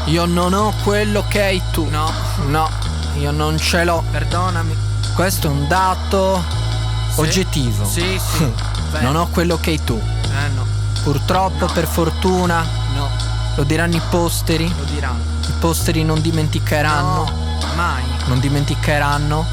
Io non ho quello che hai tu. No, No, io non ce l'ho. perdonami. Questo è un dato Sì. oggettivo. Sì, sì. Non ho quello che hai tu. No, Purtroppo, per fortuna, no, lo diranno i posteri. lo diranno. I posteri non dimenticheranno. No, mai. Non dimenticheranno.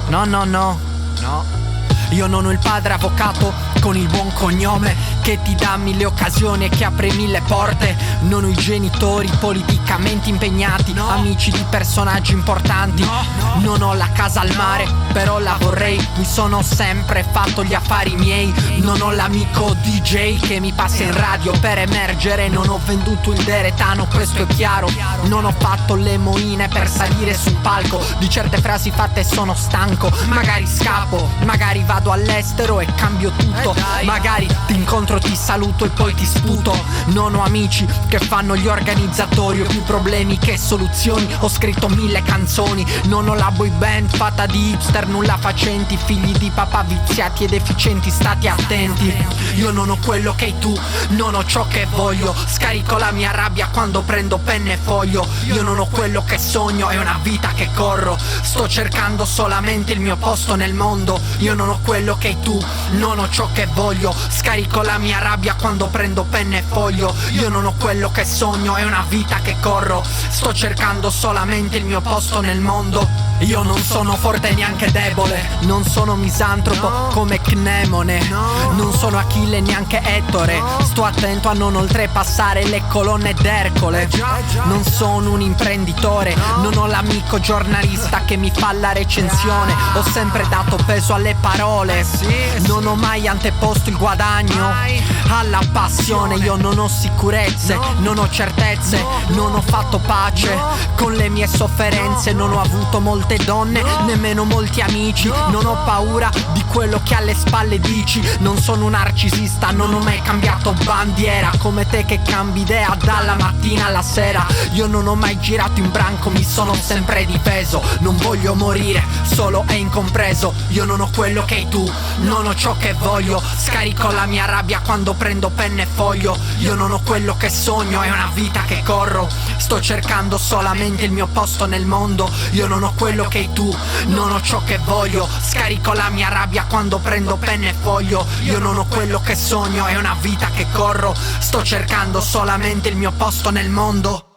No, no, no. No. Io non ho il padre avvocato con il buon cognome che ti dà 1000 occasioni e che apre 1000 porte. Non ho i genitori politicamente impegnati, No. amici di personaggi importanti. No. Non ho la casa al mare, però la vorrei. Mi sono sempre fatto gli affari miei. Non ho l'amico DJ che mi passa in radio per emergere. Non ho venduto il deretano, questo è chiaro. Non ho fatto le moine per salire sul palco. Di certe frasi fatte sono stanco. Magari scappo, magari vado all'estero e cambio tutto. Dai. Magari ti incontro, ti saluto e poi ti sputo. Non ho amici che fanno gli organizzatori. Ho più problemi che soluzioni. Ho scritto 1000 canzoni. Non ho la boy band fatta di hipster nulla facenti, figli di papà viziati ed efficienti, state attenti. Io non ho quello che hai tu, non ho ciò che voglio. Scarico la mia rabbia quando prendo penna e foglio. Io non ho quello che sogno, è una vita che corro. Sto cercando solamente il mio posto nel mondo. Io non ho quello che hai tu, non ho ciò che voglio. Scarico la mia rabbia quando prendo penna e foglio. Io non ho quello che sogno, è una vita che corro. Sto cercando solamente il mio posto nel mondo. Io non sono forte neanche debole. Non sono misantropo No. come Cnemone. No. Non sono Achille neanche Ettore. No. Sto attento a non oltrepassare le colonne d'Ercole. Già. Non sono un imprenditore. No. Non ho l'amico giornalista che mi fa la recensione. Ho sempre dato peso alle parole. Sì. Non ho mai anteposto il guadagno Mai. alla passione. Io non ho sicurezze, No. non ho certezze, No. non ho fatto pace No. con le mie sofferenze. No. Non ho avuto molte donne, No. nemmeno molti amici. No. Non ho paura di quello che alle spalle dici. Non sono un narcisista, non ho mai cambiato bandiera come te che cambi idea dalla mattina alla sera. Io non ho mai girato in branco, mi sono sempre difeso. Non voglio morire, solo è incompreso. Io non ho quello che hai tu, non ho ciò che voglio. Scarico la mia rabbia quando prendo penna e foglio. Io non ho quello che sogno, è una vita che corro. Sto cercando solamente il mio posto nel mondo. Io non ho quello che hai tu, non ho ciò che voglio. Scarico la mia rabbia quando prendo penna e foglio. Io non ho quello che sogno, è una vita che corro. Sto cercando solamente il mio posto nel mondo.